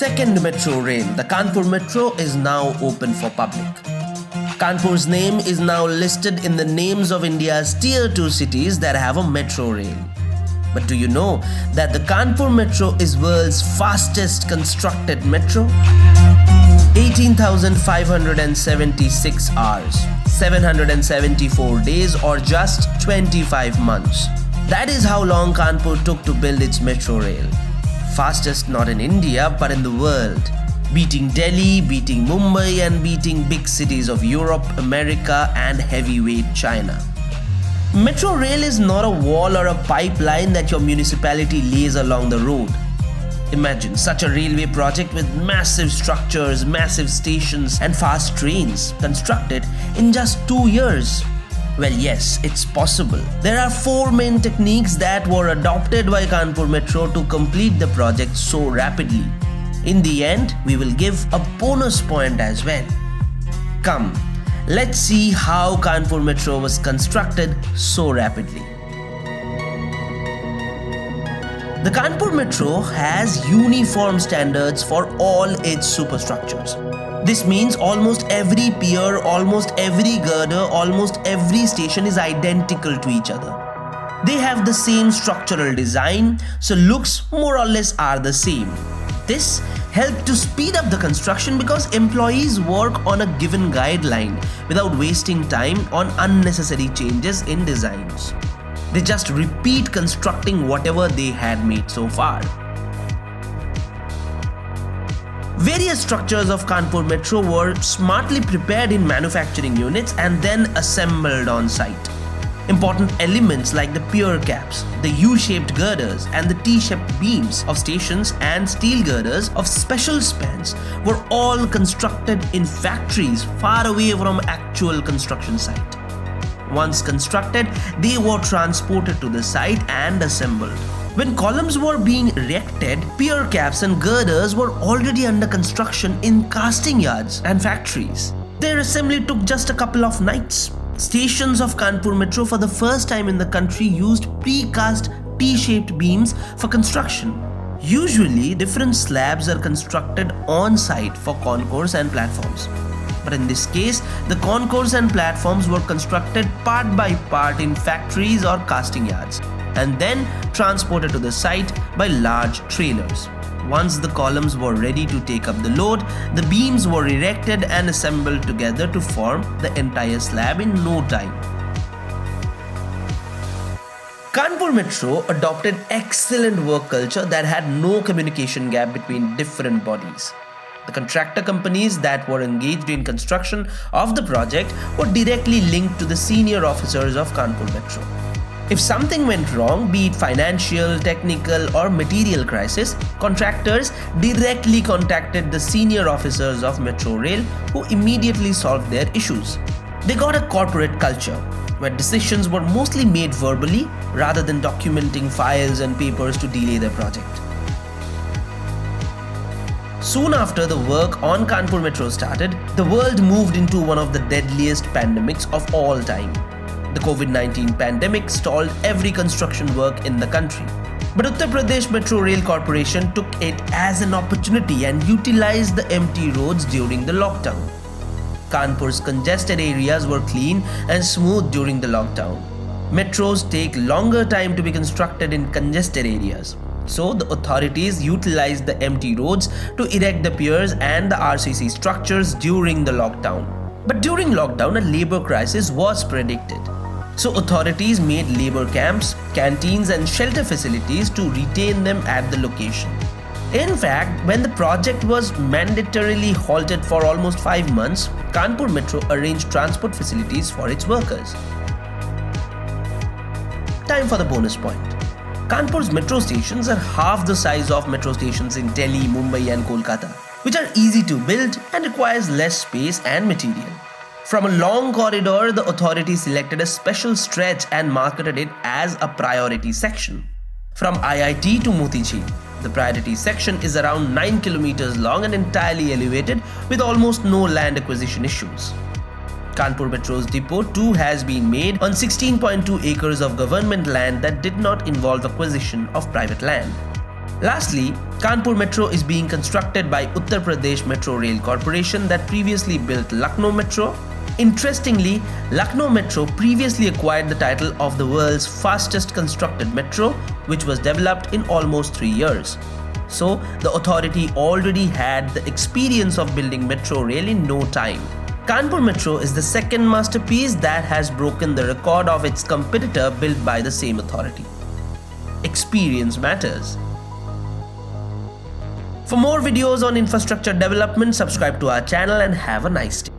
second metro rail, the Kanpur Metro, is now open for public. Kanpur's name is now listed in the names of India's Tier 2 cities that have a metro rail. But do you know that the Kanpur Metro is world's fastest constructed metro? 18,576 hours, 774 days, or just 25 months. That is how long Kanpur took to build its metro rail. Fastest not in India but in the world, beating Delhi, beating Mumbai, and beating big cities of Europe, America, and heavyweight China. Metro rail is not a wall or a pipeline that your municipality lays along the road. Imagine such a railway project with massive structures, massive stations, and fast trains constructed in just 2 years. Well, yes, it's possible. There are 4 main techniques that were adopted by Kanpur Metro to complete the project so rapidly. In the end, we will give a bonus point as well. Come, let's see how Kanpur Metro was constructed so rapidly. The Kanpur Metro has uniform standards for all its superstructures. This means almost every pier, almost every girder, almost every station is identical to each other. They have the same structural design, so looks more or less are the same. This helped to speed up the construction because employees work on a given guideline without wasting time on unnecessary changes in designs. They just repeat constructing whatever they had made so far. Various structures of Kanpur Metro were smartly prepared in manufacturing units and then assembled on site. Important elements like the pier caps, the U-shaped girders, and the T-shaped beams of stations and steel girders of special spans were all constructed in factories far away from actual construction site. Once constructed, they were transported to the site and assembled. When columns were being erected, pier caps and girders were already under construction in casting yards and factories. Their assembly took just a couple of nights. Stations of Kanpur Metro for the first time in the country used pre-cast T-shaped beams for construction. Usually, different slabs are constructed on-site for concourse and platforms. But in this case, the concourse and platforms were constructed part by part in factories or casting yards, and then transported to the site by large trailers. Once the columns were ready to take up the load, the beams were erected and assembled together to form the entire slab in no time. Kanpur Metro adopted excellent work culture that had no communication gap between different bodies. The contractor companies that were engaged in construction of the project were directly linked to the senior officers of Kanpur Metro. If something went wrong, be it financial, technical, or material crisis, contractors directly contacted the senior officers of MetroRail, who immediately solved their issues. They got a corporate culture where decisions were mostly made verbally rather than documenting files and papers to delay the project. Soon after the work on Kanpur Metro started, the world moved into one of the deadliest pandemics of all time. The COVID-19 pandemic stalled every construction work in the country. But Uttar Pradesh Metro Rail Corporation took it as an opportunity and utilized the empty roads during the lockdown. Kanpur's congested areas were clean and smooth during the lockdown. Metros take longer time to be constructed in congested areas. So the authorities utilized the empty roads to erect the piers and the RCC structures during the lockdown. But during lockdown, a labor crisis was predicted. So authorities made labor camps, canteens, and shelter facilities to retain them at the location. In fact, when the project was mandatorily halted for almost 5 months, Kanpur Metro arranged transport facilities for its workers. Time for the bonus point. Kanpur's metro stations are half the size of metro stations in Delhi, Mumbai, and Kolkata, which are easy to build and requires less space and material. From a long corridor, the authorities selected a special stretch and marketed it as a priority section. From IIT to Motichhil, the priority section is around 9 kilometers long and entirely elevated with almost no land acquisition issues. Kanpur Metro's depot too has been made on 16.2 acres of government land that did not involve acquisition of private land. Lastly, Kanpur Metro is being constructed by Uttar Pradesh MetroRail Corporation that previously built Lucknow Metro. Interestingly, Lucknow Metro previously acquired the title of the world's fastest constructed metro, which was developed in almost 3 years. So, the authority already had the experience of building metro rail in no time. Kanpur Metro is the second masterpiece that has broken the record of its competitor built by the same authority. Experience matters. For more videos on infrastructure development, subscribe to our channel and have a nice day.